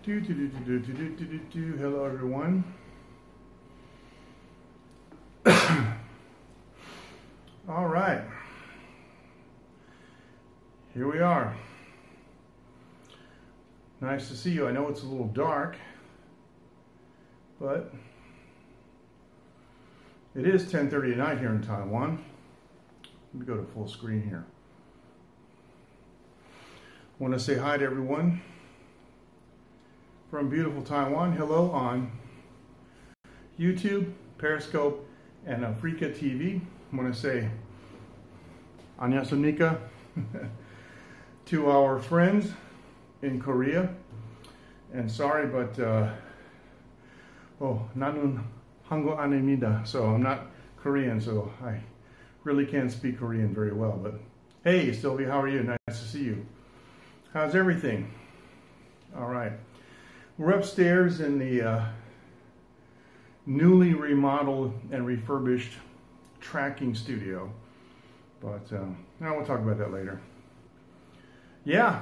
Hello, everyone. All right. Here we are. Nice to see you. I know it's a little dark, but it is 10:30 at night here in Taiwan. Let me go to full screen here. I want to say hi to everyone from beautiful Taiwan. Hello on YouTube, Periscope, and Africa TV. I want to say 안녕하십니까 to our friends in Korea. And sorry, but 나는 한국 아닙니다. So I'm not Korean, so I really can't speak Korean very well. But hey, Sylvia, how are you? Nice to see you. How's everything? All right. We're upstairs in the newly remodeled and refurbished tracking studio. But now we'll talk about that later. Yeah.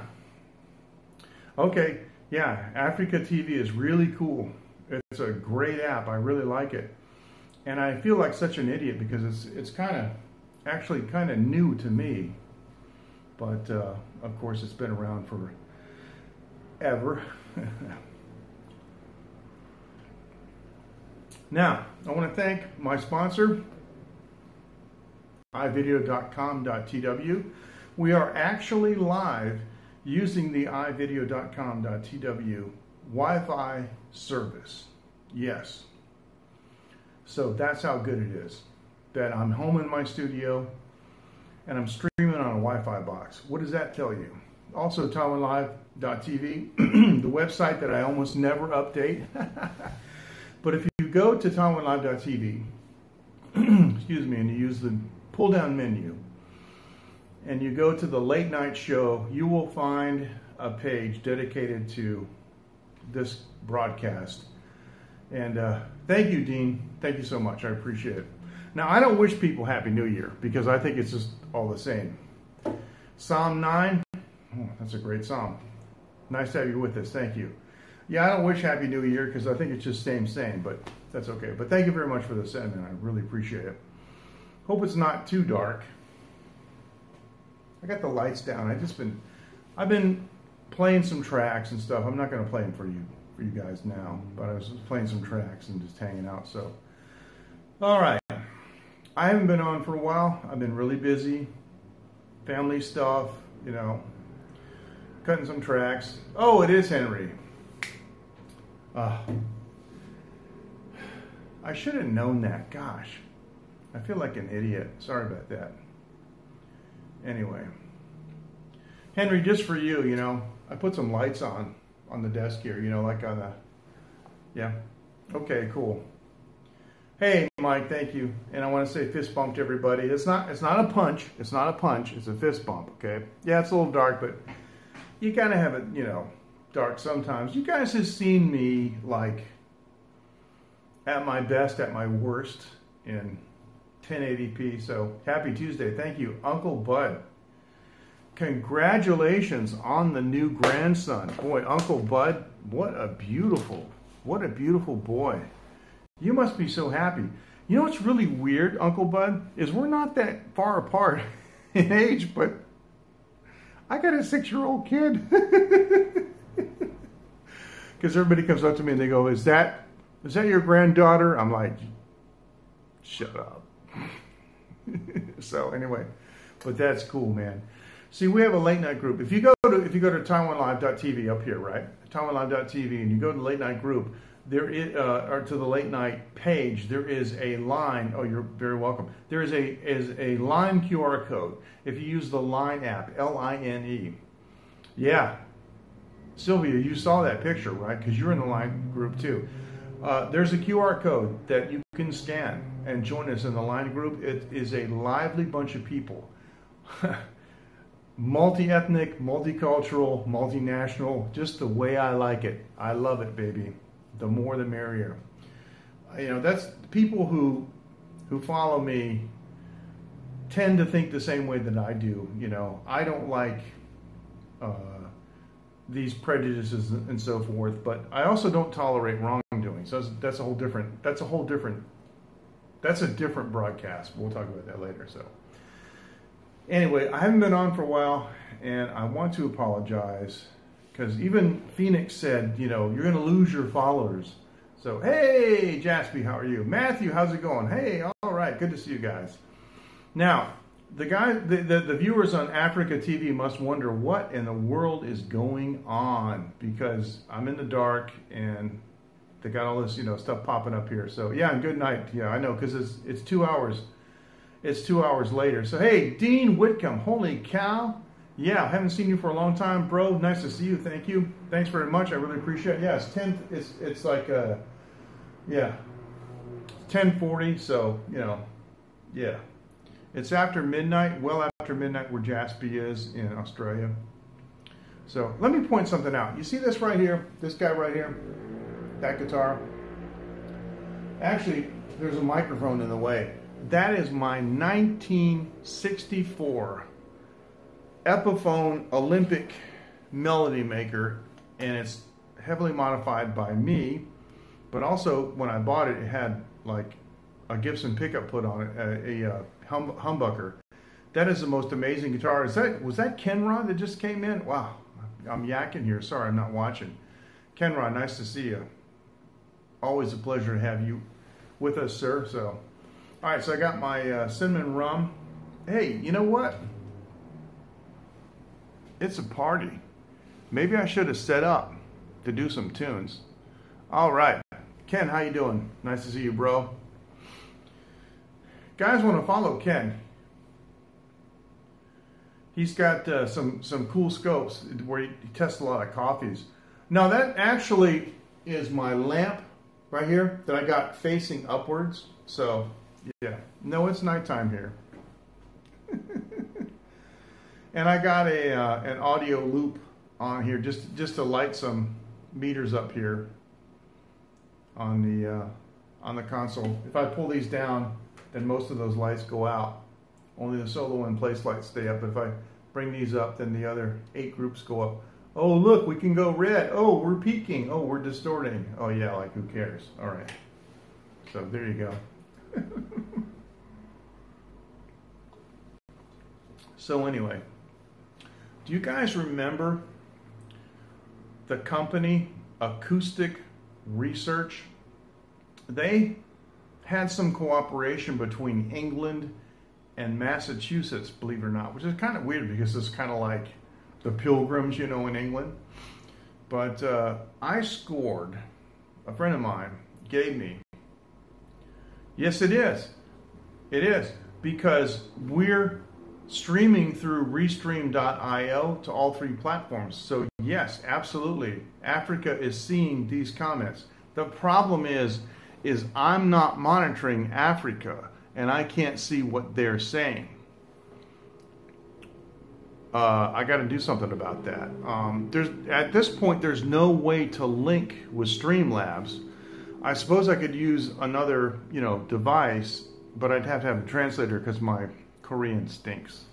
Okay. Yeah, Africa TV is really cool. It's a great app. I really like it. And I feel like such an idiot because it's actually kind of new to me. But of course it's been around forever. Now, I want to thank my sponsor, ivideo.com.tw. We are actually live using the ivideo.com.tw Wi-Fi service. Yes. So that's how good it is. That I'm home in my studio and I'm streaming on a Wi-Fi box. What does that tell you? Also, TaiwanLive.tv, the website that I almost never update. But if you go to TaiwanLive.tv, excuse me, and you use the pull-down menu, and you go to the late night show, you will find a page dedicated to this broadcast. And thank you, Dean. Thank you so much. I appreciate it. Now, I don't wish people Happy New Year because I think it's just all the same. Psalm 9, oh, that's a great psalm. Nice to have you with us. Thank you. Yeah, I don't wish Happy New Year because I think it's just same, but that's okay. But thank you very much for the sentiment. I really appreciate it. Hope it's not too dark. I got the lights down. I've been playing some tracks and stuff. I'm not going to play them for you guys now, but I was just playing some tracks and just hanging out. So, all right. I haven't been on for a while. I've been really busy. Family stuff, you know, cutting some tracks. Oh, it is Henry. I should have known that. Gosh, I feel like an idiot. Sorry about that. Anyway, Henry, just for you, you know, I put some lights on the desk here, you know, like on the, yeah. Okay, cool. Hey, Mike, thank you. And I want to say fist bump to everybody. It's not a punch. It's not a punch. It's a fist bump, okay? Yeah, it's a little dark, but you kind of have it, you know, dark sometimes. You guys have seen me, like, at my best, at my worst in 1080p. So, happy Tuesday. Thank you. Uncle Bud. Congratulations on the new grandson. Boy, Uncle Bud, what a beautiful boy. You must be so happy. You know what's really weird, Uncle Bud, is we're not that far apart in age, but I got a 6-year-old kid. Because everybody comes up to me and they go, is that your granddaughter? I'm like, shut up. So anyway, but that's cool, man. See, we have a late night group. If you go to TaiwanLive.tv up here, right? TaiwanLive.tv, and you go to the late night group, there is, or to the late night page, there is a line. Oh, you're very welcome. There is a Line QR code. If you use the Line app, Line. Yeah, Sylvia, you saw that picture, right? Because you're in the Line group too. There's a QR code that you can scan and join us in the Line group. It is a lively bunch of people. Multi-ethnic, multicultural, multinational, just the way I like it. I love it, baby. The more the merrier. You know, that's people who follow me tend to think the same way that I do. You know, I don't like these prejudices and so forth, but I also don't tolerate wrongdoing. So that's a different broadcast. We'll talk about that later. So anyway, I haven't been on for a while, and I want to apologize because even Phoenix said, you know, you're going to lose your followers. So, hey, Jaspy, how are you? Matthew, how's it going? Hey, all right, good to see you guys. Now, the viewers on Africa TV must wonder what in the world is going on, because I'm in the dark and they got all this, you know, stuff popping up here. So yeah, and good night. Yeah, I know, because it's 2 hours. It's 2 hours later. So hey, Dean Whitcomb, holy cow! Yeah, I haven't seen you for a long time, bro. Nice to see you. Thank you. Thanks very much. I really appreciate it. Yeah, it's 10. It's like yeah, 10:40. So you know, yeah. It's after midnight, well after midnight where Jaspy is in Australia. So let me point something out. You see this right here? This guy right here? That guitar? Actually, there's a microphone in the way. That is my 1964 Epiphone Olympic melody maker, and it's heavily modified by me, but also when I bought it, it had like a Gibson pickup put on it, a humbucker. That is the most amazing guitar. Was that Ken Rod that just came in? Wow, I'm yakking here. Sorry, I'm not watching. Ken Rod, nice to see you. Always a pleasure to have you with us, sir. So, all right, so I got my cinnamon rum. Hey, you know what? It's a party. Maybe I should have set up to do some tunes. All right, Ken, how you doing? Nice to see you, bro. Guys want to follow Ken. He's got some cool scopes where he tests a lot of coffees. Now that actually is my lamp right here that I got facing upwards. So yeah, no, it's nighttime here. And I got an audio loop on here just to light some meters up here on the console. If I pull these down, then most of those lights go out. Only the solo and place lights stay up. If I bring these up, then the other 8 groups go up. Oh, look, we can go red. Oh, we're peaking. Oh, we're distorting. Oh, yeah, like who cares? All right. So there you go. So anyway, do you guys remember the company Acoustic Research? They had some cooperation between England and Massachusetts, believe it or not, which is kind of weird because it's kind of like the Pilgrims, you know, in England. But I scored, a friend of mine gave me, yes it is, because we're streaming through restream.io to all 3 platforms. So yes, absolutely, Africa is seeing these comments. The problem is I'm not monitoring Africa, and I can't see what they're saying. I got to do something about that. At this point, there's no way to link with Streamlabs. I suppose I could use another, you know, device, but I'd have to have a translator because my Korean stinks.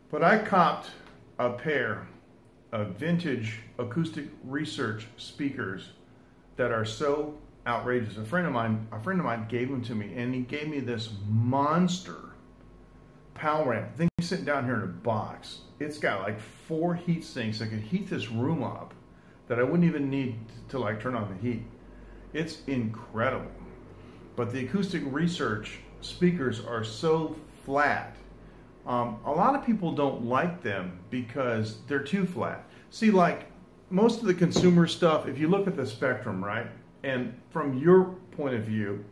But I copped a pair of vintage Acoustic Research speakers that are so outrageous. A friend of mine gave them to me, and he gave me this monster power amp. I think he's sitting down here in a box. It's got like 4 heat sinks that could heat this room up that I wouldn't even need to like turn on the heat. It's incredible. But the Acoustic Research speakers are so flat. A lot of people don't like them because they're too flat. See, like most of the consumer stuff, if you look at the spectrum, right? And from your point of view,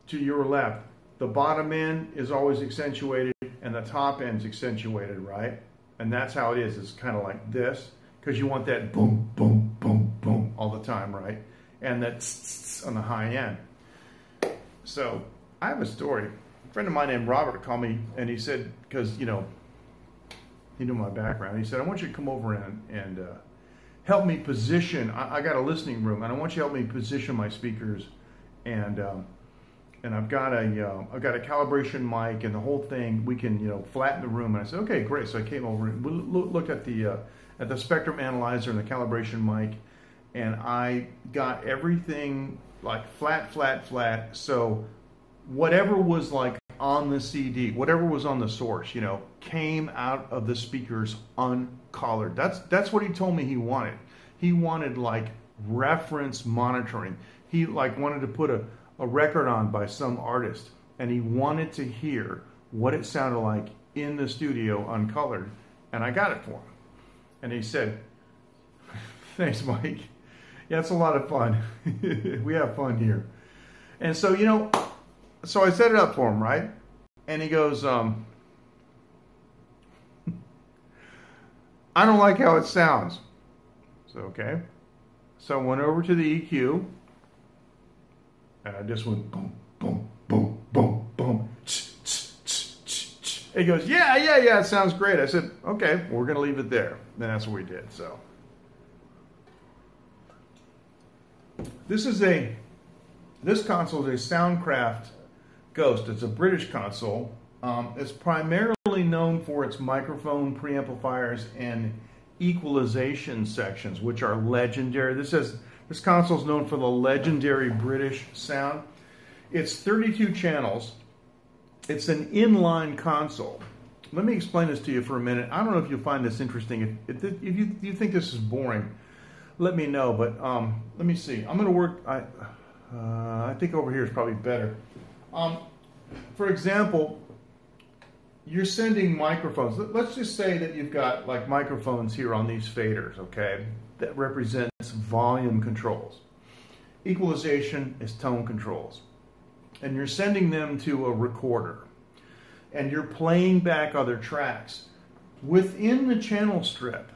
to your left, the bottom end is always accentuated and the top end's accentuated, right? And that's how it is. It's kind of like this, because you want that boom, boom, boom, boom all the time, right? And that on the high end. So I have a story. A friend of mine named Robert called me, and he said, because, you know, he knew my background. He said, I want you to come over and help me position. I got a listening room, and I want you to help me position my speakers. And I've got a calibration mic and the whole thing. We can, you know, flatten the room. And I said, okay, great. So I came over and we looked at the at the spectrum analyzer and the calibration mic, and I got everything like flat, flat, flat. So whatever was like on the CD, whatever was on the source, you know, came out of the speakers uncollared. That's what he told me he wanted. He wanted like reference monitoring. He like wanted to put a record on by some artist, and he wanted to hear what it sounded like in the studio uncolored, and I got it for him. And he said, thanks, Mike. Yeah, it's a lot of fun. We have fun here. And so, you know, so I set it up for him, right? And he goes, I don't like how it sounds. So, okay. So I went over to the EQ, and I just went boom, boom, boom, boom, boom. He goes, yeah, it sounds great. I said, okay, we're going to leave it there. And that's what we did. So this console is a Soundcraft Ghost. It's a British console. It's primarily known for its microphone, preamplifiers, and equalization sections, which are legendary. This console is known for the legendary British sound. It's 32 channels. It's an inline console. Let me explain this to you for a minute. I don't know if you'll find this interesting. If you think this is boring, let me know. But let me see. I'm going to work. I think over here is probably better. For example, you're sending microphones. Let's just say that you've got like microphones here on these faders, okay? That represents volume controls. Equalization is tone controls. And you're sending them to a recorder. And you're playing back other tracks. Within the channel strip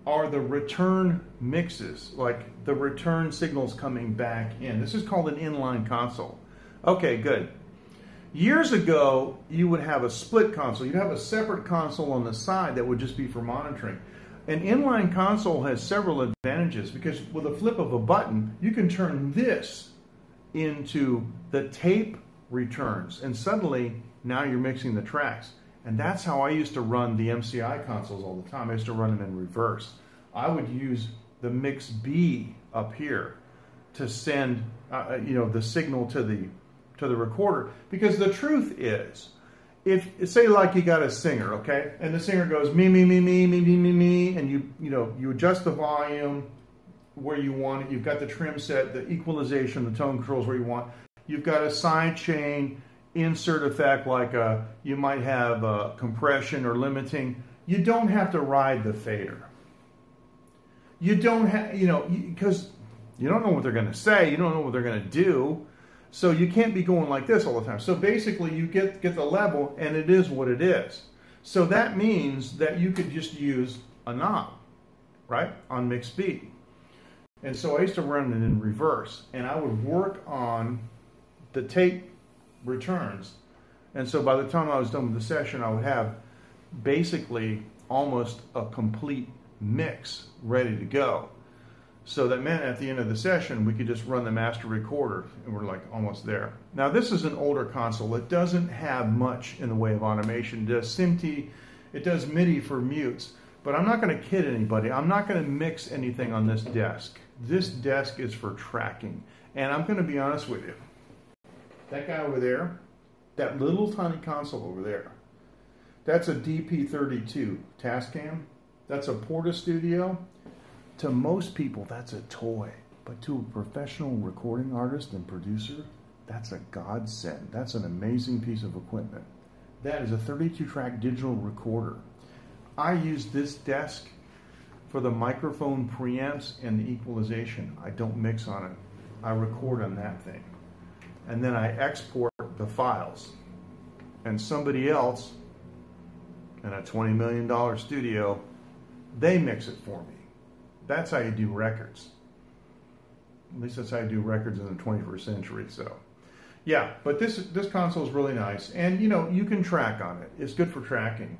are the return mixes, like the return signals coming back in. This is called an inline console. Okay, good. Years ago, you would have a split console. You'd have a separate console on the side that would just be for monitoring. An inline console has several advantages because with a flip of a button, you can turn this into the tape returns, and suddenly now you're mixing the tracks. And that's how I used to run the MCI consoles all the time. I used to run them in reverse. I would use the mix B up here to send the signal to the recorder, because the truth is, if say like you got a singer, okay, and the singer goes me me me me me me me me, and you adjust the volume where you want it. You've got the trim set, the equalization, the tone controls where you want. You've got a side chain insert effect, like you might have compression or limiting. You don't have to ride the fader. You don't have, because you don't know what they're going to say. You don't know what they're going to do. So you can't be going like this all the time. So basically you get the level, and it is what it is. So that means that you could just use a knob, right, on mix B. And so I used to run it in reverse, and I would work on the tape returns. And so by the time I was done with the session, I would have basically almost a complete mix ready to go. So that meant at the end of the session, we could just run the master recorder, and we're like almost there. Now this is an older console. It doesn't have much in the way of automation. It does SMPTE, it does MIDI for mutes, but I'm not going to kid anybody. I'm not going to mix anything on this desk. This desk is for tracking. And I'm going to be honest with you. That guy over there, that little tiny console over there, that's a DP32 Tascam. That's a Porta Studio. To most people, that's a toy. But to a professional recording artist and producer, that's a godsend. That's an amazing piece of equipment. That is a 32-track digital recorder. I use this desk for the microphone preamps and the equalization. I don't mix on it. I record on that thing. And then I export the files. And somebody else in a $20 million studio, they mix it for me. That's how you do records. At least that's how you do records in the 21st century. So, yeah, but this console is really nice. And, you can track on it. It's good for tracking.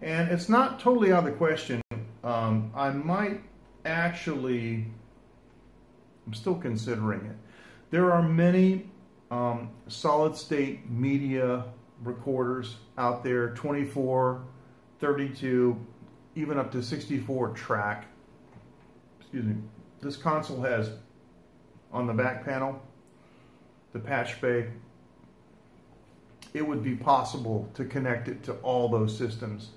And it's not totally out of the question. I might actually, I'm still considering it. There are many solid state media recorders out there, 24, 32, even up to 64 track. Excuse me. This console has on the back panel the patch bay. It would be possible to connect it to all those systems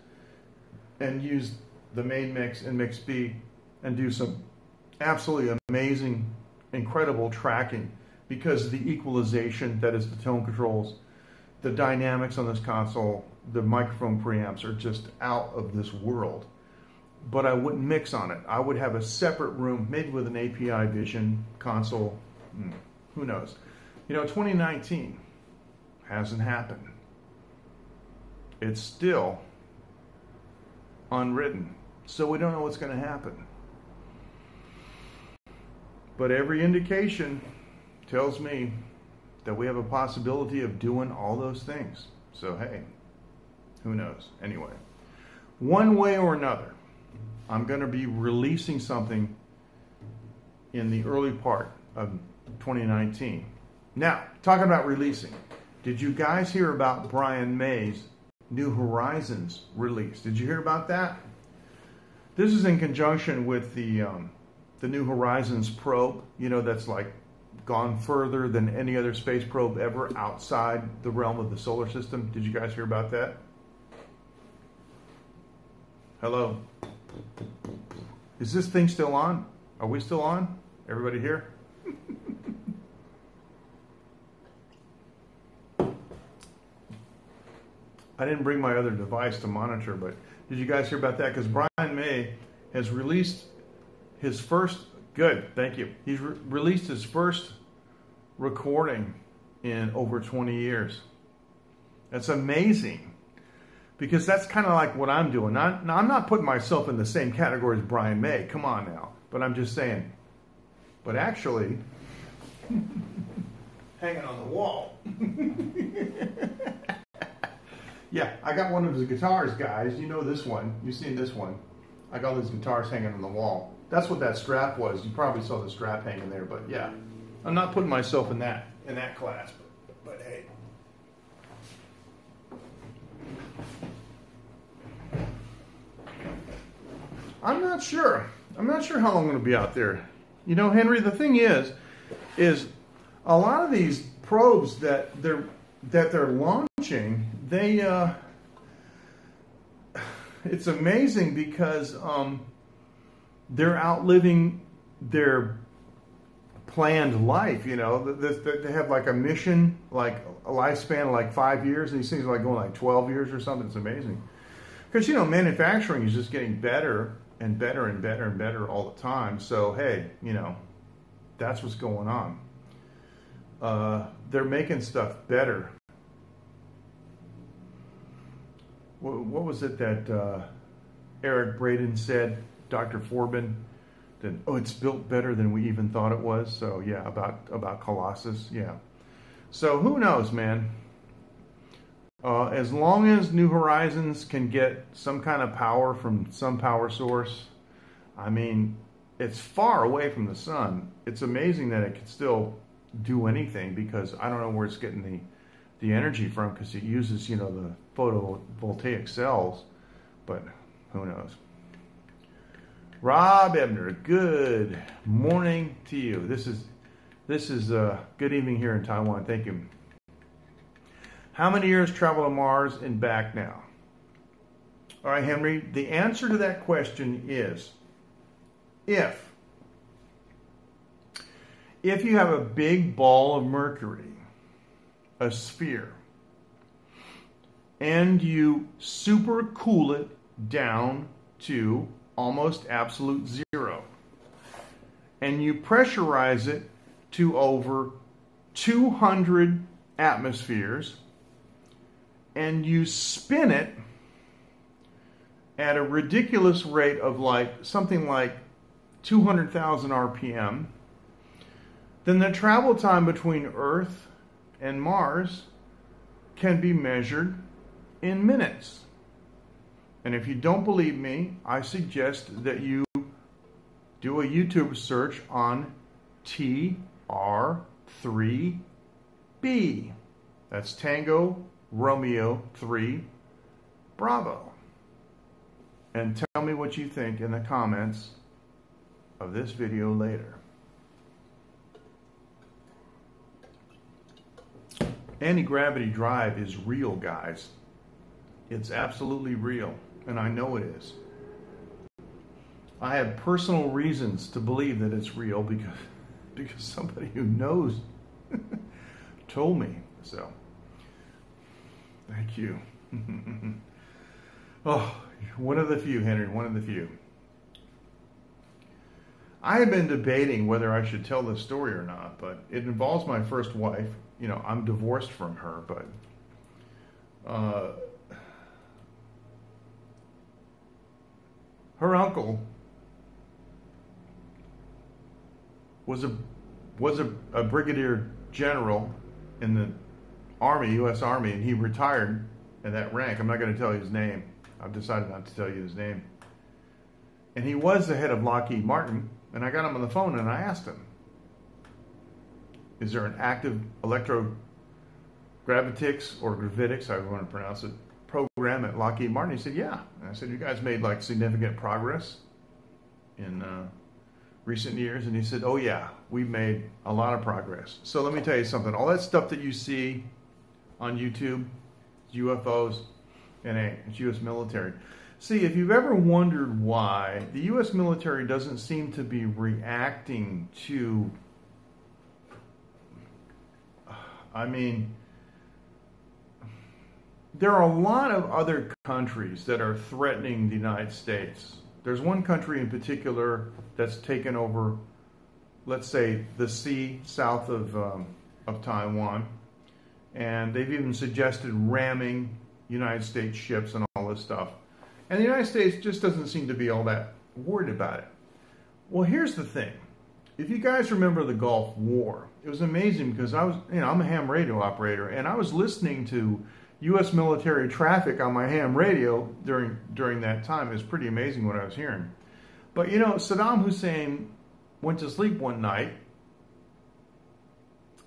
and use the main mix and mix B and do some absolutely amazing, incredible tracking, because the equalization, that is the tone controls, the dynamics on this console, the microphone preamps are just out of this world. But I wouldn't mix on it. I would have a separate room, maybe with an API Vision console. Who knows? 2019 hasn't happened. It's still unwritten. So we don't know what's going to happen. But every indication tells me that we have a possibility of doing all those things. So hey, who knows? Anyway, one way or another, I'm going to be releasing something in the early part of 2019. Now, talking about releasing, did you guys hear about Brian May's New Horizons release? Did you hear about that? This is in conjunction with the New Horizons probe, that's like gone further than any other space probe ever outside the realm of the solar system. Did you guys hear about that? Hello? Is this thing still on? Are we still on? Everybody here? I didn't bring my other device to monitor, but did you guys hear about that? Because Brian May has released his first, good, thank you. He's released his first recording in over 20 years. That's amazing. Because that's kind of like what I'm doing. Now, I'm not putting myself in the same category as Brian May. Come on now. But I'm just saying. But actually, hanging on the wall. Yeah, I got one of his guitars, guys. You know this one. You've seen this one. I got all these guitars hanging on the wall. That's what that strap was. You probably saw the strap hanging there. But yeah, I'm not putting myself in that class. But hey. I'm not sure. I'm not sure how long I'm going to be out there. Henry, the thing is a lot of these probes that they're launching, it's amazing because they're outliving their planned life. They have like a mission, like a lifespan of like 5 years, and these things are like going like 12 years or something. It's amazing because manufacturing is just getting better and better and better and better all the time. So hey, that's what's going on. They're making stuff better. What was it that Eric Braden said, Dr. Forbin, that it's built better than we even thought it was. So yeah, about Colossus. Yeah. So who knows, man? As long as New Horizons can get some kind of power from some power source, I mean, it's far away from the sun. It's amazing that it can still do anything, because I don't know where it's getting the energy from, because it uses, the photovoltaic cells, but who knows. Rob Ebner, good morning to you. This is good evening here in Taiwan. Thank you. How many years travel to Mars and back now? All right, Henry, the answer to that question is if you have a big ball of mercury, a sphere, and you super cool it down to almost absolute zero, and you pressurize it to over 200 atmospheres, and you spin it at a ridiculous rate of something like 200,000 RPM, then the travel time between Earth and Mars can be measured in minutes. And if you don't believe me, I suggest that you do a YouTube search on TR3B. That's Tango Romeo 3 Bravo. and tell me what you think in the comments of this video later. Anti-gravity drive is real, guys. It's absolutely real, and I know it is. I have personal reasons to believe that it's real because somebody who knows told me so. Thank you. Oh, one of the few, Henry, one of the few. I have been debating whether I should tell this story or not, but it involves my first wife. You know, I'm divorced from her, but her uncle was a brigadier general in the Army, U.S. Army, and he retired at that rank. I'm not going to tell you his name. I've decided not to tell you his name. And he was the head of Lockheed Martin, and I got him on the phone and I asked him, is there an active electrogravitics or gravitics, however you want to pronounce it, program at Lockheed Martin? He said, yeah. And I said, you guys made like significant progress in recent years? And he said, oh yeah, we've made a lot of progress. So let me tell you something. All that stuff that you see on YouTube, UFOs, and it's U.S. military. See, if you've ever wondered why the U.S. military doesn't seem to be reacting to, I mean, there are a lot of other countries that are threatening the United States. There's one country in particular that's taken over, let's say, the sea south of Taiwan, and they've even suggested ramming United States ships and all this stuff. And the United States just doesn't seem to be all that worried about it. Well, here's the thing. If you guys remember the Gulf War, it was amazing because I'm a ham radio operator, and I was listening to U.S. military traffic on my ham radio during that time. It was pretty amazing what I was hearing. But you know, Saddam Hussein went to sleep one night,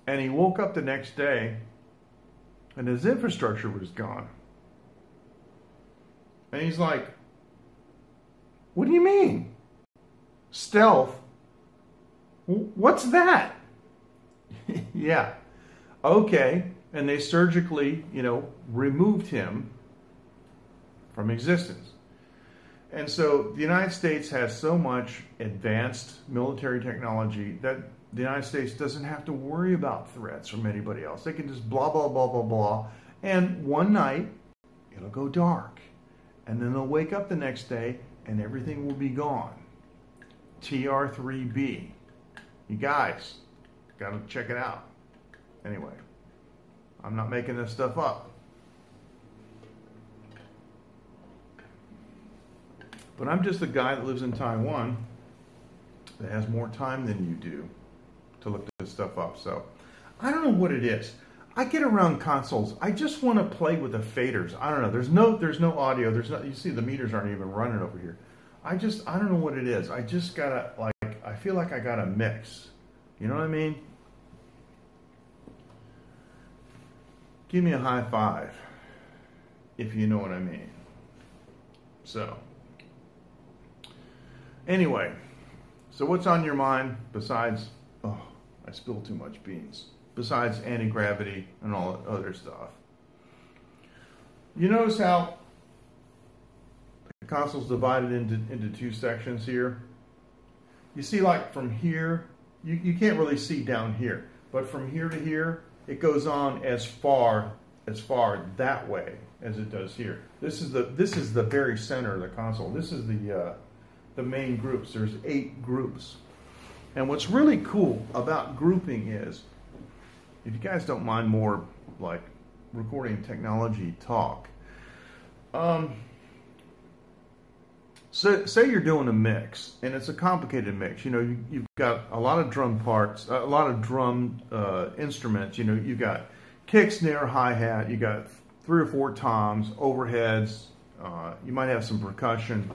and he woke up the next day, and his infrastructure was gone. And he's like, what do you mean? Stealth? What's that? Yeah. Okay. And they surgically, removed him from existence. And so the United States has so much advanced military technology that the United States doesn't have to worry about threats from anybody else. They can just blah, blah, blah, blah, blah. And one night, it'll go dark. And then they'll wake up the next day and everything will be gone. TR-3B. You guys got to check it out. Anyway, I'm not making this stuff up. But I'm just a guy that lives in Taiwan that has more time than you do to look this stuff up. So I don't know what it is. I get around consoles. I just want to play with the faders. I don't know. There's no audio. You see the meters aren't even running over here. I don't know what it is. I just gotta, I feel like I gotta mix. You know what I mean? Give me a high five, if you know what I mean. So, anyway, so what's on your mind besides, I spilled too much beans, besides anti-gravity and all that other stuff? You notice how the console's divided into two sections here? You see, like from here, you can't really see down here, but from here to here, it goes on as far that way as it does here. This is the very center of the console. This is the main groups. There's 8 groups. And what's really cool about grouping is, if you guys don't mind more like recording technology talk, so say you're doing a mix, and it's a complicated mix. You've got a lot of drum parts, a lot of drum instruments. You've got kick, snare, hi-hat. You got 3 or 4 toms, overheads. You might have some percussion.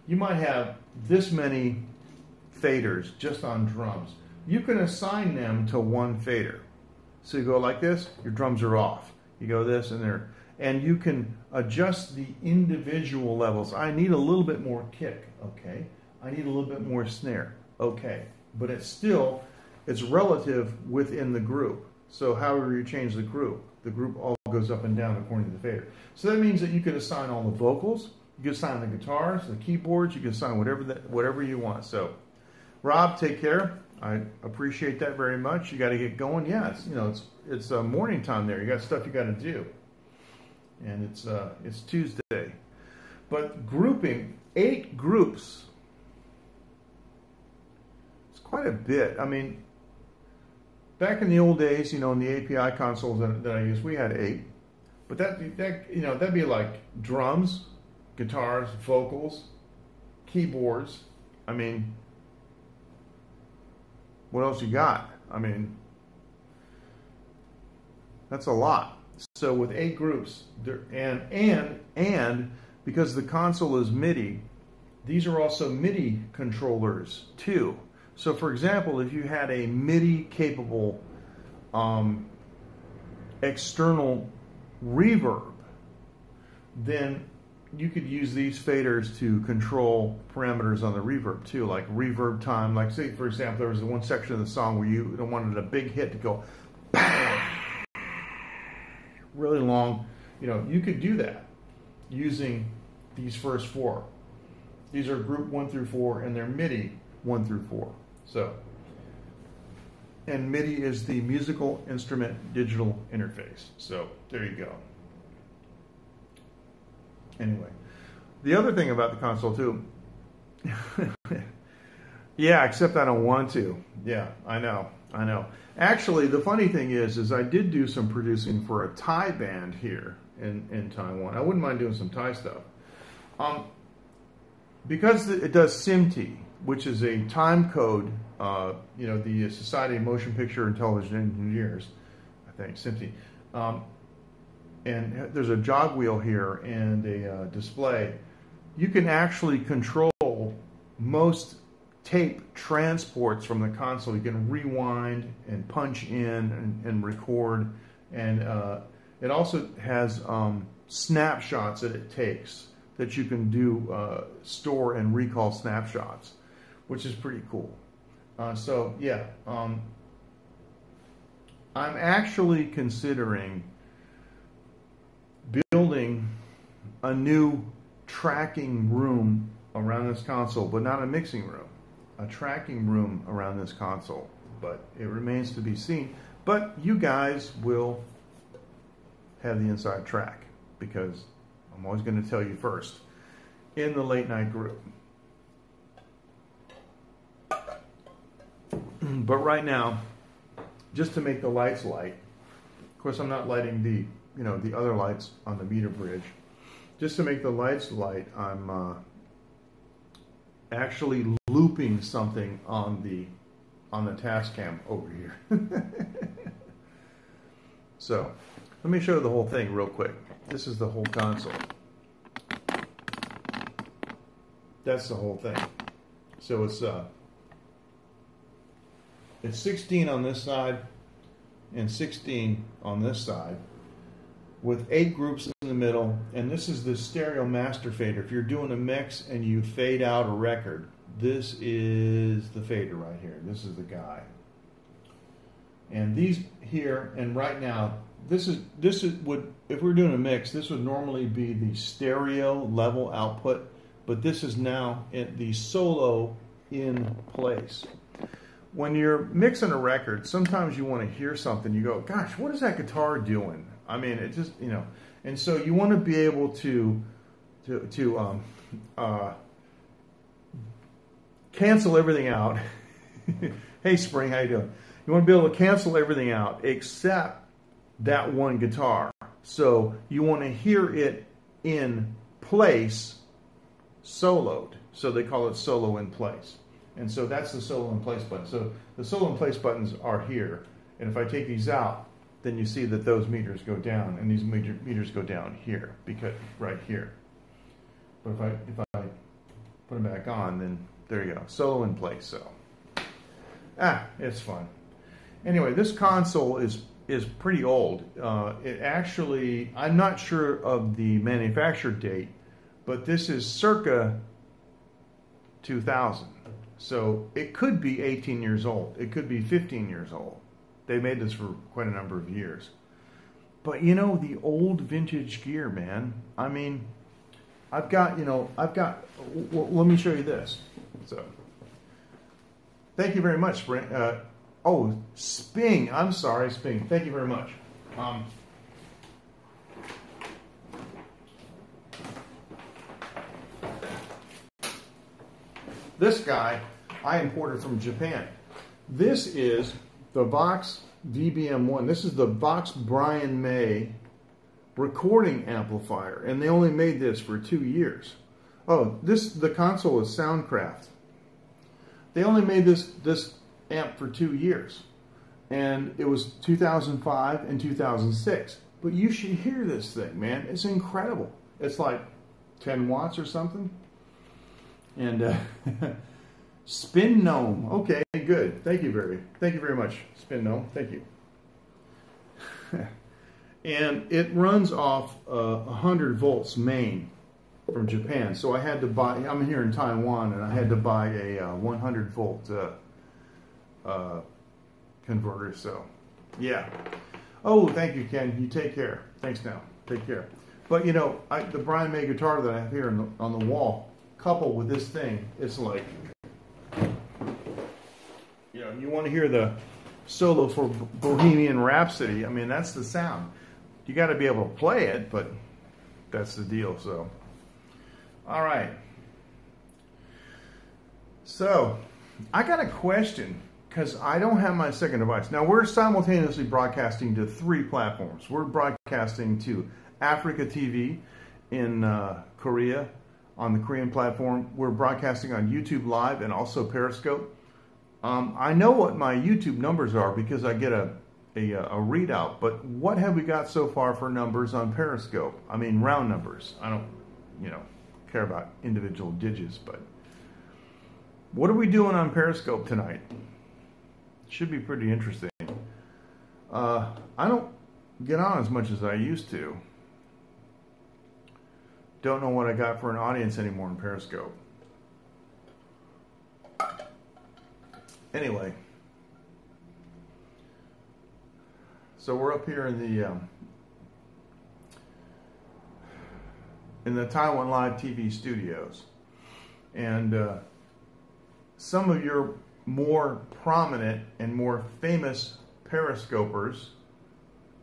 You might have this many faders just on drums. You can assign them to one fader. So you go like this, your drums are off. You go this and there. and you can adjust the individual levels. I need a little bit more kick, okay. I need a little bit more snare, okay. But it's relative within the group. So however you change the group all goes up and down according to the fader. So that means that you could assign all the vocals, you can assign the guitars, the keyboards, you can assign whatever you want. So, Rob, take care. I appreciate that very much. You got to get going. Yeah, it's morning time there. You got stuff you got to do, and it's Tuesday. But grouping 8 groups, it's quite a bit. I mean, back in the old days, in the API consoles that I used, we had 8, but that'd be like drums, guitars, vocals, keyboards. I mean, what else you got? I mean, that's a lot. So with 8 groups, and because the console is MIDI, these are also MIDI controllers too. So for example, if you had a MIDI capable external reverb, then you could use these faders to control parameters on the reverb too, like reverb time. Like say, for example, there was one section of the song where you wanted a big hit to go really long. You could do that using these first 4. These are group 1 through 4, and they're MIDI 1 through 4. So, and MIDI is the musical instrument digital interface. So there you go. Anyway, the other thing about the console too, yeah, except I don't want to. Yeah, I know. Actually, the funny thing is I did do some producing for a Thai band here in Taiwan. I wouldn't mind doing some Thai stuff. Because it does SMPTE, which is a time code, the Society of Motion Picture and Television Engineers, I think, SMPTE. And there's a jog wheel here and a display. You can actually control most tape transports from the console. You can rewind and punch in and record. And it also has snapshots that it takes that you can do store and recall snapshots, which is pretty cool. So yeah, I'm actually considering building a new tracking room around this console, but not a mixing room, a tracking room around this console. But it remains to be seen. But you guys will have the inside track, because I'm always going to tell you first in the late night group. But right now, just to make the lights light, of course I'm not lighting the other lights on the meter bridge. Just to make the lights light, I'm actually looping something on the Tascam over here. So let me show you the whole thing real quick. This is the whole console. That's the whole thing. So it's 16 on this side and 16 on this side, with 8 groups in the middle, and this is the stereo master fader. If you're doing a mix and you fade out a record, this is the fader right here. This is the guy. And these here, and right now, this is would, if we're doing a mix, this would normally be the stereo level output, but this is now the solo in place. When you're mixing a record, sometimes you want to hear something, you go, gosh, what is that guitar doing? I mean, it just, and so you want to be able to cancel everything out. Hey, Spring, how you doing? You want to be able to cancel everything out except that one guitar. So you want to hear it in place, soloed. So they call it solo in place. And so that's the solo in place button. So the solo in place buttons are here. And if I take these out, then you see that those meters go down, and these meters go down here, because right here. But if I put them back on, then there you go, solo in place. So it's fun. Anyway, this console is is pretty old. It actually, I'm not sure of the manufacture date, but this is circa 2000. So it could be 18 years old. It could be 15 years old. They made this for quite a number of years. But you know, the old vintage gear, man. I mean, I've got, well, let me show you this. So, thank you very much, Spring. Sping. I'm sorry, Sping. Thank you very much. This guy I imported from Japan. This is the Vox VBM1. This is the Vox Brian May recording amplifier, and they only made this for 2 years. Oh, the console is Soundcraft. They only made this amp for 2 years, and it was 2005 and 2006. But you should hear this thing, man. It's incredible. It's like 10 watts or something. And Spin Gnome. Okay, good. Thank you very much, Spin Gnome. Thank you. And it runs off 100 volts main from Japan. So I had to buy. I'm here in Taiwan, and I had to buy a 100 volt converter. So, yeah. Oh, thank you, Ken. You take care. Thanks now. Take care. But you know, the Brian May guitar that I have here on the wall, coupled with this thing, it's like, you know, you want to hear the solo for Bohemian Rhapsody. I mean, that's the sound. You got to be able to play it, but that's the deal. So, all right. So, I got a question, because I don't have my second device. Now, we're simultaneously broadcasting to 3 platforms. We're broadcasting to Africa TV in Korea, on the Korean platform. We're broadcasting on YouTube Live and also Periscope. I know what my YouTube numbers are because I get a readout, but what have we got so far for numbers on Periscope? I mean, round numbers. I don't, care about individual digits, but what are we doing on Periscope tonight? Should be pretty interesting. I don't get on as much as I used to. Don't know what I got for an audience anymore in Periscope. Anyway, so we're up here in the Taiwan Live TV studios, and some of your more prominent and more famous Periscopers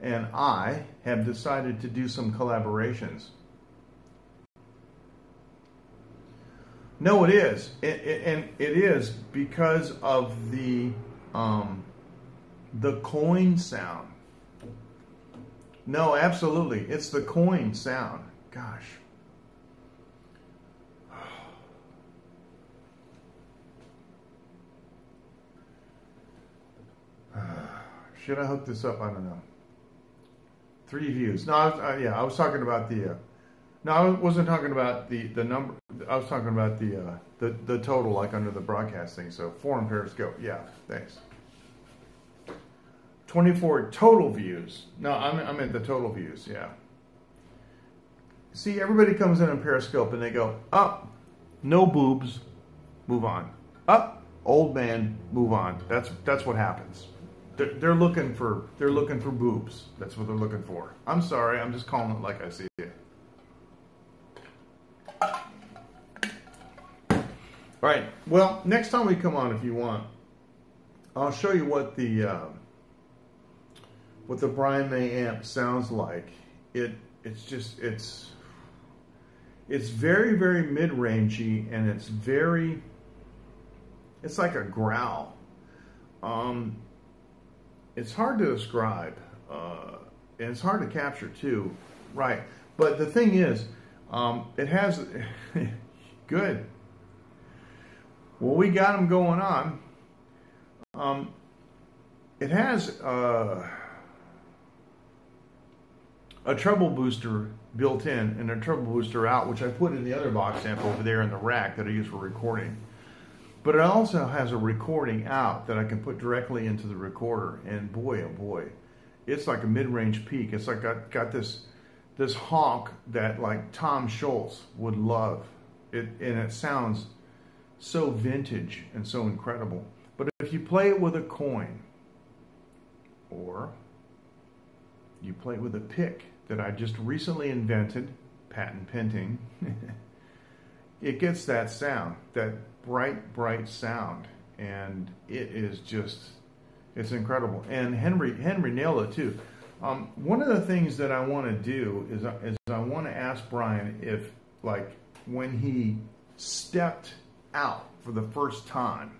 and I have decided to do some collaborations. No, it is. And it is because of the coin sound. No, absolutely. It's the coin sound. Gosh. Should I hook this up? I don't know. 3 views. No, I was talking about the... No, I wasn't talking about the number. I was talking about the total, like under the broadcast thing. So 4 on Periscope. Yeah, thanks. 24 total views. No, I meant the total views. Yeah. See, everybody comes in on Periscope and they go, up, no boobs, move on. Up, old man, move on. That's what happens. They're looking for boobs. That's what they're looking for. I'm sorry. I'm just calling it like I see it. All right. Well, next time we come on, if you want, I'll show you what the Brian May amp sounds like. It's very, very mid-rangey, and it's like a growl. It's hard to describe, and it's hard to capture too, right? But the thing is, it has good. Well, we got them going on. It has a treble booster built in and a treble booster out, which I put in the other box amp over there in the rack that I use for recording. But it also has a recording out that I can put directly into the recorder. And boy, oh boy, it's like a mid-range peak. It's like got this honk that like Tom Schultz would love. And it sounds so vintage and so incredible. But if you play it with a coin, or you play it with a pick that I just recently invented, patent pending, it gets that sound, that bright sound, and it is just, it's incredible. And Henry nailed it too. One of the things that I want to do is I want to ask Brian if, like, when he stepped out for the first time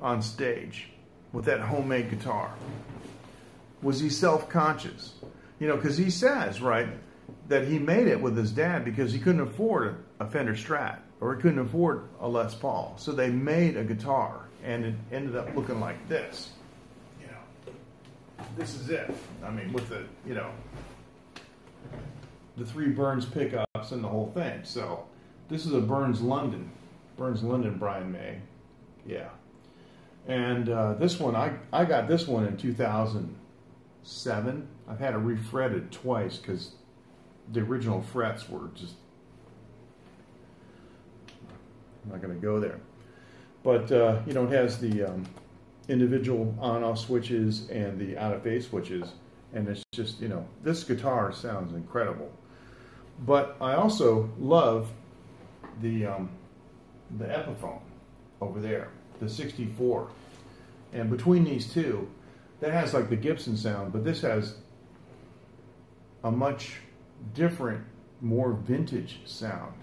on stage with that homemade guitar, was he self-conscious? You know, because he says, right, that he made it with his dad because he couldn't afford a Fender Strat, or he couldn't afford a Les Paul. So they made a guitar, and it ended up looking like this. You know, this is it. I mean, with the, you know, the 3 Burns pickups and the whole thing. So this is a Burns London Brian May. Yeah. And this one, I got this one in 2007. I've had it refretted twice because the original frets were just, I'm not going to go there. But, you know, it has the individual on-off switches and the out-of-phase switches. And it's just, you know, this guitar sounds incredible. But I also love the Epiphone over there, the 64. And between these two, that has like the Gibson sound, but this has a much different, more vintage sound.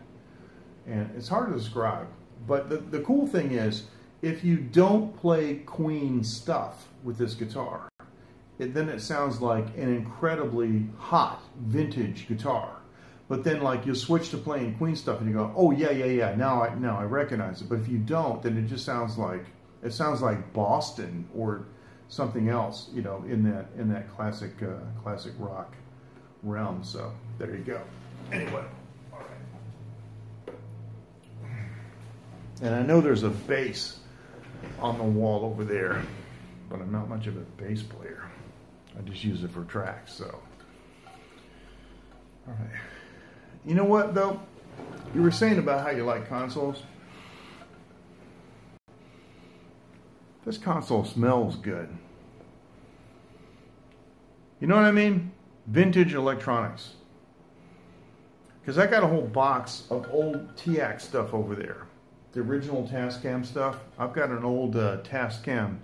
And it's hard to describe. But the cool thing is, if you don't play Queen stuff with this guitar, then it sounds like an incredibly hot vintage guitar. But then, like, you'll switch to playing Queen stuff, and you go, "Oh yeah, now I recognize it." But if you don't, then it just sounds like Boston or something else, you know, in that classic rock realm. So there you go. Anyway, all right. And I know there's a bass on the wall over there, but I'm not much of a bass player. I just use it for tracks. So, all right. You know what, though? You were saying about how you like consoles. This console smells good. You know what I mean? Vintage electronics. Because I got a whole box of old TX stuff over there. The original Tascam stuff. I've got an old Tascam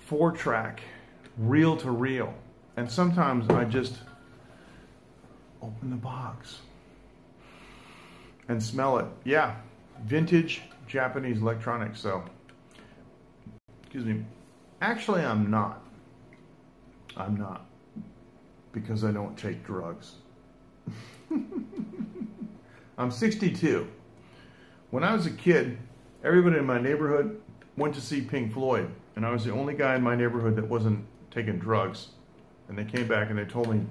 4-track, reel-to-reel. And sometimes I just open the box and smell it. Yeah, vintage Japanese electronics. So, excuse me. Actually, I'm not. Because I don't take drugs. I'm 62. When I was a kid, everybody in my neighborhood went to see Pink Floyd, and I was the only guy in my neighborhood that wasn't taking drugs. And they came back and they told me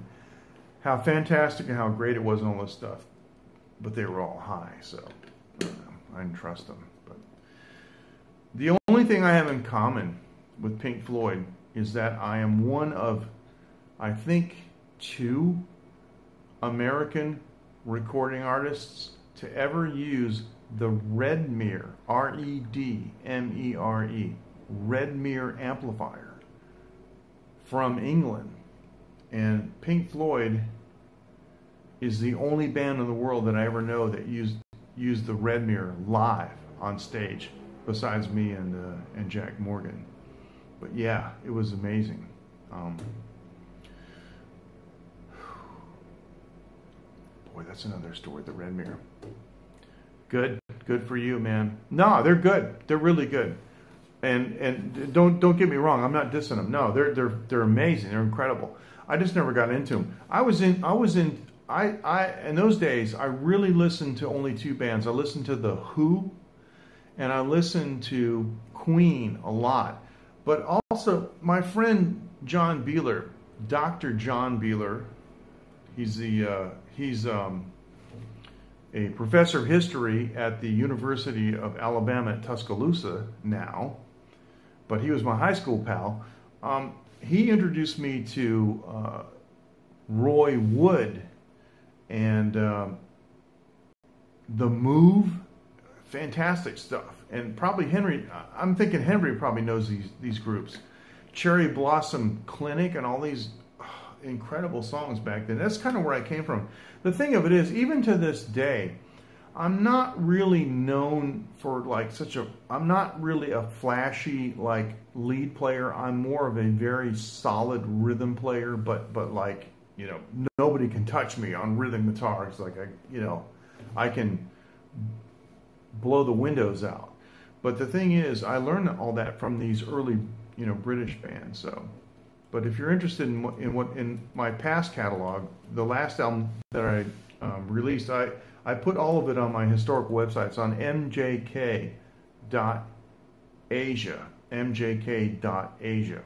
how fantastic and how great it was and all this stuff. But they were all high, so I don't know. I didn't trust them. But the only thing I have in common with Pink Floyd is that I am one of, I think, 2 American recording artists to ever use the Redmere, R-E-D-M-E-R-E, Redmere amplifier from England. And Pink Floyd is the only band in the world that I ever know that used the Redmere live on stage, besides me and Jack Morgan. But yeah, it was amazing. Boy, that's another story, the Redmere. Good for you, man. No, they're good. They're really good. And don't get me wrong. I'm not dissing them. No, they're amazing. They're incredible. I just never got into them. In those days, I really listened to only 2 bands. I listened to The Who, and I listened to Queen a lot. But also, my friend John Beeler, Dr. John Beeler, he's a professor of history at the University of Alabama at Tuscaloosa now, but he was my high school pal. he introduced me to Roy Wood and The Move. Fantastic stuff. And probably Henry, I'm thinking Henry probably knows these groups. Cherry Blossom Clinic and all these incredible songs back then. That's kind of where I came from. The thing of it is, even to this day, I'm not really known for like I'm not really a flashy like lead player. I'm more of a very solid rhythm player, but like, you know, nobody can touch me on rhythm guitars. Like I can blow the windows out. But the thing is, I learned all that from these early, you know, British bands. So, but if you're interested in my past catalog, the last album that I released, I put all of it on my historical website. It's on mjk.asia, mjk.asia.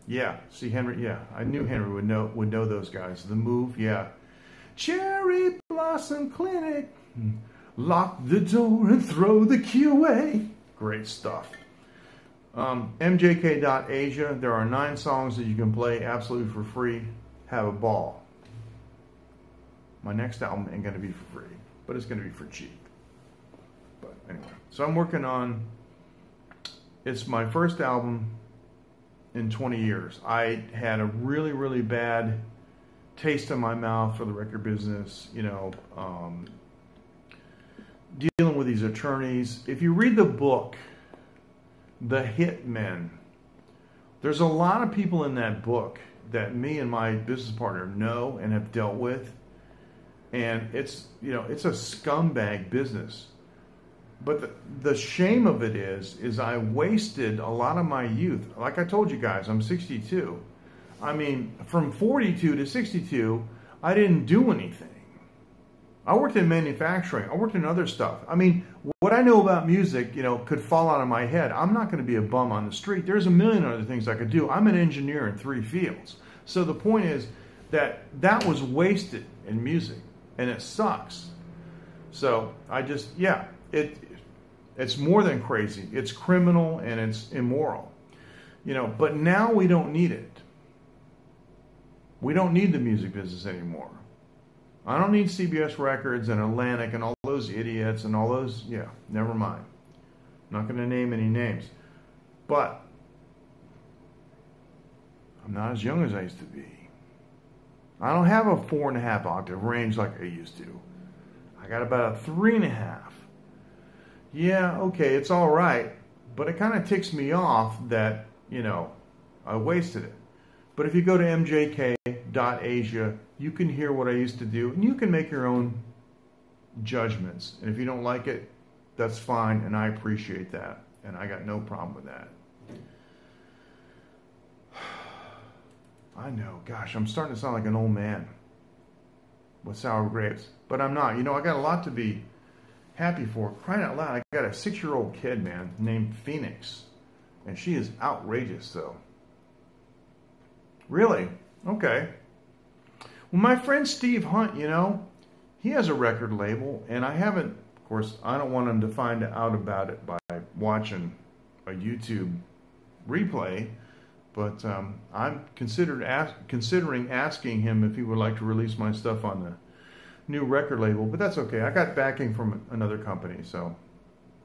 Yeah, see Henry. Yeah, I knew Henry would know those guys. The Move. Yeah, Cherry Blossom Clinic. Lock the door and throw the key away. Great stuff. mjk.asia. There are 9 songs that you can play absolutely for free. Have a ball. My next album ain't going to be for free, but it's going to be for cheap. But anyway, so I'm working on, it's my first album in 20 years. I had a really, really bad taste in my mouth for the record business, you know, dealing with these attorneys. If you read the book, The Hitmen, there's a lot of people in that book that me and my business partner know and have dealt with. And it's, you know, it's a scumbag business. But the shame of it is I wasted a lot of my youth. Like I told you guys, I'm 62. I mean, from 42 to 62, I didn't do anything. I worked in manufacturing. I worked in other stuff. I mean, what I know about music, you know, could fall out of my head. I'm not going to be a bum on the street. There's a million other things I could do. I'm an engineer in 3 fields. So the point is that was wasted in music, and it sucks. So I just, yeah, it's more than crazy. It's criminal and it's immoral. You know, but now we don't need it. We don't need the music business anymore. I don't need CBS Records and Atlantic and all those idiots and all those, yeah, never mind. I'm not going to name any names. But I'm not as young as I used to be. I don't have a 4.5 octave range like I used to. I got about a 3.5. Yeah, okay, it's all right. But it kind of ticks me off that, you know, I wasted it. But if you go to mjk.asia, you can hear what I used to do, and you can make your own judgments. And if you don't like it, that's fine, and I appreciate that. And I got no problem with that. I know, gosh, I'm starting to sound like an old man with sour grapes. But I'm not. You know, I got a lot to be happy for. Crying out loud, I got a 6-year-old kid, man, named Phoenix. And she is outrageous, though. Really? Okay. Well, my friend Steve Hunt, you know, he has a record label, and I haven't, of course, I don't want him to find out about it by watching a YouTube replay, but I'm considering asking him if he would like to release my stuff on the new record label, but that's okay. I got backing from another company, so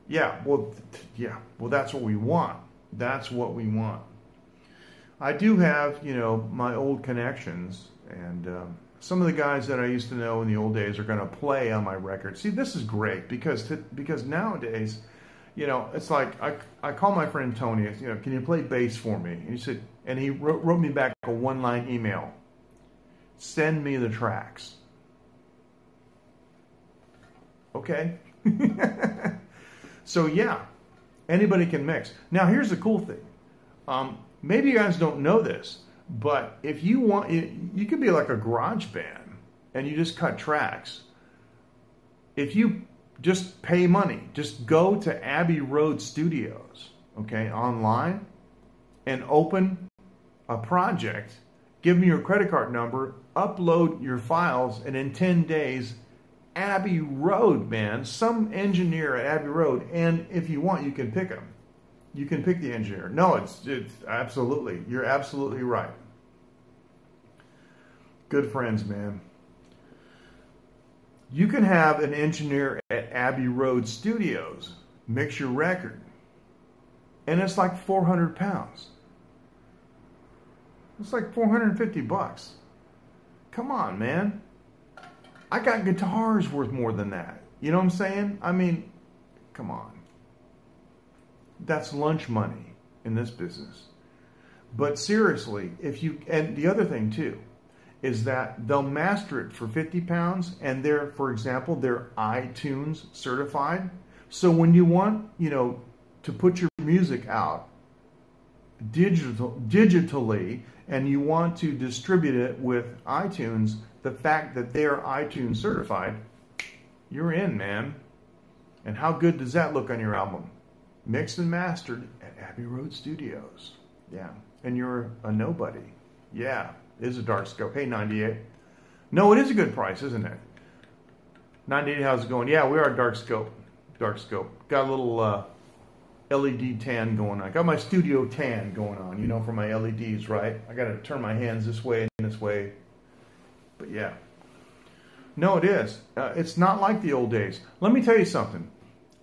yeah, well, that's what we want. That's what we want. I do have, you know, my old connections, and some of the guys that I used to know in the old days are going to play on my record. See, this is great because nowadays, you know, it's like I call my friend Tony. You know, can you play bass for me? And he said, and he wrote me back a 1-line email. Send me the tracks. Okay. So yeah, anybody can mix. Now here's the cool thing. Maybe you guys don't know this, but if you want, you could be like a garage band and you just cut tracks. If you just pay money, just go to Abbey Road Studios, okay, online, and open a project, give me your credit card number, upload your files, and in 10 days, Abbey Road, man, some engineer at Abbey Road, and if you want, you can pick them. You can pick the engineer. No, it's absolutely, you're absolutely right. Good friends, man. You can have an engineer at Abbey Road Studios mix your record, and it's like 400 pounds. It's like 450 bucks. Come on, man. I got guitars worth more than that. You know what I'm saying? I mean, come on. That's lunch money in this business. But seriously, if you, and the other thing too, is that they'll master it for 50 pounds and they're, for example, they're iTunes certified. So when you want, you know, to put your music out digitally and you want to distribute it with iTunes, the fact that they're iTunes certified, you're in, man. And how good does that look on your album? Mixed and mastered at Abbey Road Studios. Yeah. And you're a nobody. Yeah. It is a dark scope. Hey, 98. No, it is a good price, isn't it? 98, how's it going? Yeah, we are dark scope. Dark scope. Got a little LED tan going on. Got my studio tan going on, you know, for my LEDs, right? I got to turn my hands this way and this way. But yeah. No, it is. It's not like the old days. Let me tell you something.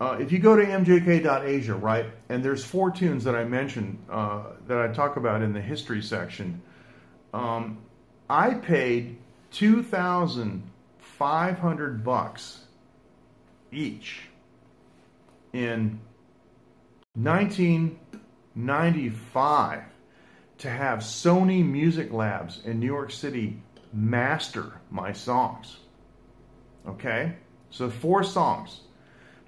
If you go to mjk.asia, right, and there's 4 tunes that I mentioned that I talk about in the history section, I paid $2,500 each in 1995 to have Sony Music Labs in New York City master my songs. Okay, so 4 songs,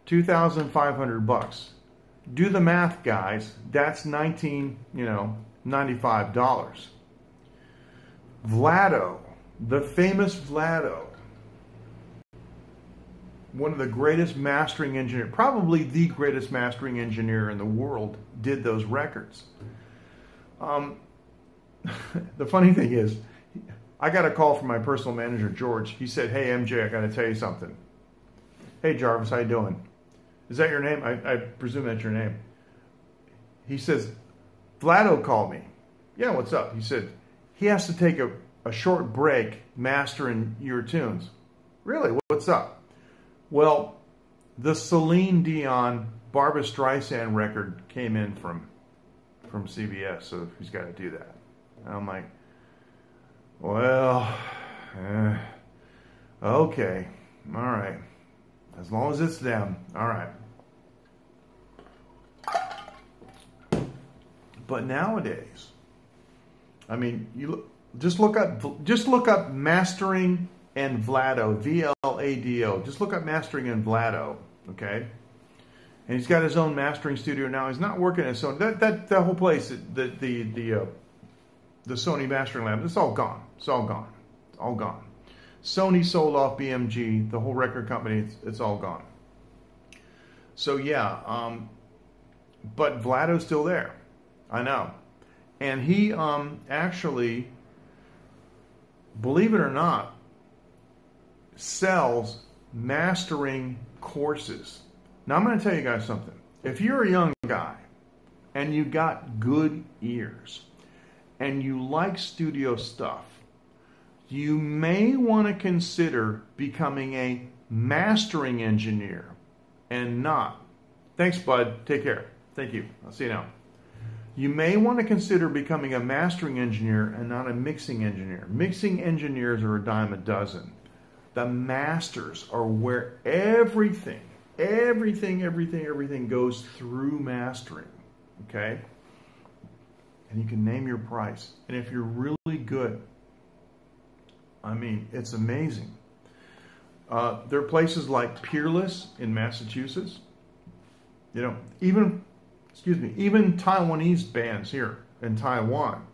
$2,500. Do the math, guys. That's $95. Vlado, the famous Vlado, one of the greatest mastering engineers, probably the greatest mastering engineer in the world, did those records. The funny thing is, I got a call from my personal manager, George. He said, "Hey, MJ, I got to tell you something." "Hey, Jarvis, how you doing?" "Is that your name?" I presume that's your name. He says, "Vlado called me." "Yeah, what's up?" He said, he has to take a short break mastering your tunes. "Really? What's up?" "Well, the Celine Dion Barbra Streisand record came in from CBS, so he's got to do that." And I'm like, well, okay, all right. As long as it's them, all right. But nowadays, I mean, just look up mastering and Vlado, VLADO. Just look up mastering and Vlado, okay? And he's got his own mastering studio now. He's not working at Sony. That whole place, the Sony mastering lab, it's all gone. It's all gone. It's all gone. Sony sold off BMG, the whole record company. It's all gone. So yeah, but Vlado's still there. I know. And he actually, believe it or not, sells mastering courses. Now I'm going to tell you guys something. If you're a young guy and you got good ears and you like studio stuff, you may want to consider becoming a mastering engineer and not. Thanks, bud. Take care. Thank you. I'll see you now. You may want to consider becoming a mastering engineer and not a mixing engineer. Mixing engineers are a dime a dozen. The masters are where everything goes through mastering. Okay? And you can name your price. And if you're really good, I mean, it's amazing. There are places like Peerless in Massachusetts. You know, even Taiwanese bands here in Taiwan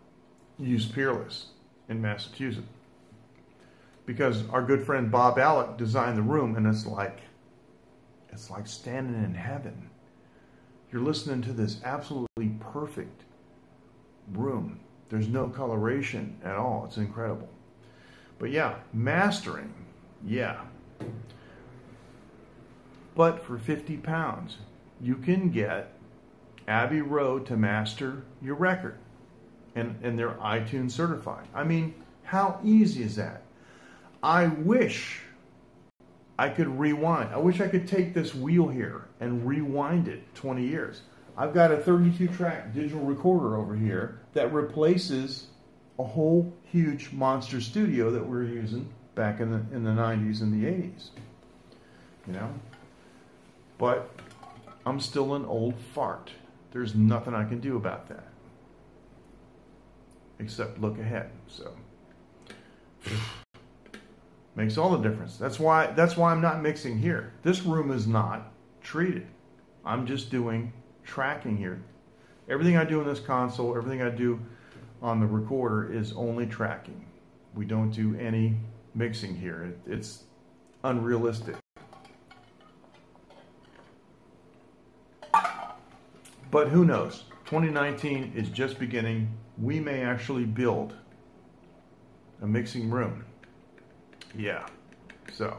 use Peerless in Massachusetts. Because our good friend Bob Alec designed the room, and it's like standing in heaven. You're listening to this absolutely perfect room. There's no coloration at all. It's incredible. But yeah, mastering, yeah. But for 50 pounds, you can get Abbey Road to master your record. And they're iTunes certified. I mean, how easy is that? I wish I could rewind. I wish I could take this wheel here and rewind it 20 years. I've got a 32-track digital recorder over here that replaces a whole huge monster studio that we were using back in the 90s and the 80s. You know? But I'm still an old fart. There's nothing I can do about that. Except look ahead. So makes all the difference. That's why I'm not mixing here. This room is not treated. I'm just doing tracking here. Everything I do in this console, everything I do on the recorder is only tracking. We don't do any mixing here. It's unrealistic. But who knows? 2019 is just beginning. We may actually build a mixing room. Yeah. So,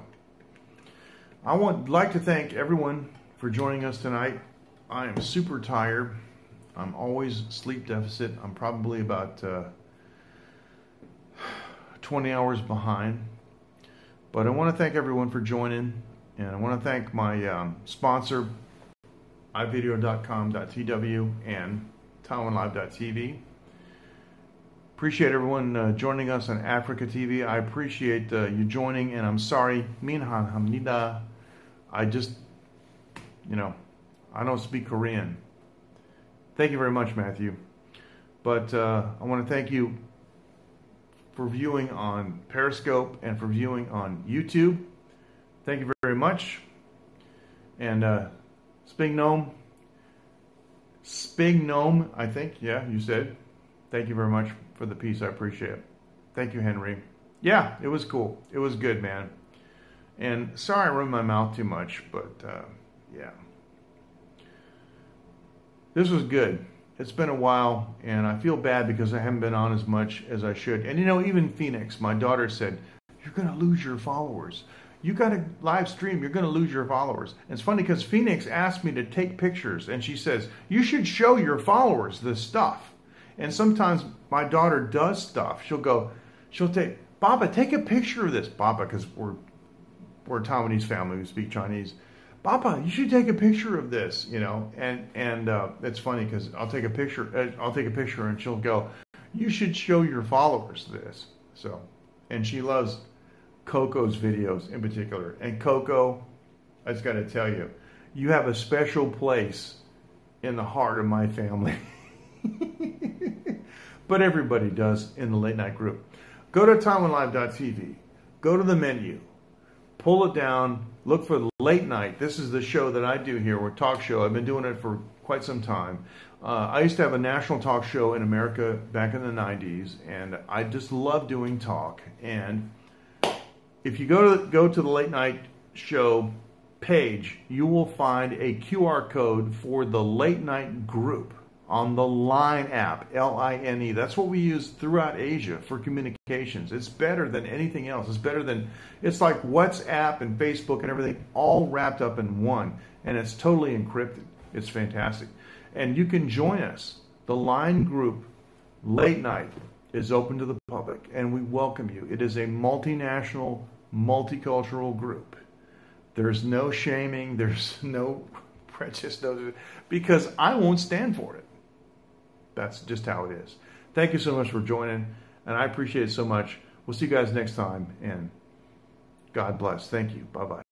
I would like to thank everyone for joining us tonight. I am super tired. I'm always sleep deficit. I'm probably about 20 hours behind. But I want to thank everyone for joining. And I want to thank my sponsor, ivideo.com.tw and TaiwanLive.tv. Appreciate everyone joining us on Africa TV. I appreciate you joining, and I'm sorry, Minhan Hamnida. I just, I don't speak Korean. Thank you very much, Matthew. But I want to thank you for viewing on Periscope and for viewing on YouTube. Thank you very much. And Spignome, I think, yeah, you said. Thank you very much for the piece. I appreciate it. Thank you, Henry. Yeah, it was cool. It was good, man. And sorry I ruined my mouth too much, but yeah. This was good. It's been a while, and I feel bad because I haven't been on as much as I should. And even Phoenix, my daughter said, "You're going to lose your followers. You got to live stream. You're going to lose your followers." And it's funny because Phoenix asked me to take pictures, and she says, "You should show your followers this stuff." And sometimes my daughter does stuff. She'll take, "Baba, take a picture of this." Baba, because we're a Taiwanese family who speak Chinese. "Baba, you should take a picture of this," And it's funny because I'll take a picture and she'll go, "You should show your followers this." So, and she loves Coco's videos in particular. And Coco, I just got to tell you, you have a special place in the heart of my family. But everybody does in the late night group. Go to TaiwanLive.tv. Go to the menu. Pull it down. Look for the late night. This is the show that I do here. We're a talk show. I've been doing it for quite some time. I used to have a national talk show in America back in the 90s. And I just love doing talk. And if you go to the late night show page, you will find a QR code for the late night group on the Line app, Line. That's what we use throughout Asia for communications. It's better than anything else. It's like WhatsApp and Facebook and everything all wrapped up in one, and it's totally encrypted. It's fantastic. And you can join us. The Line group, late night, is open to the public, and we welcome you. It is a multinational, multicultural group. There's no shaming. There's no prejudice, because I won't stand for it. That's just how it is. Thank you so much for joining, and I appreciate it so much. We'll see you guys next time, and God bless. Thank you. Bye-bye.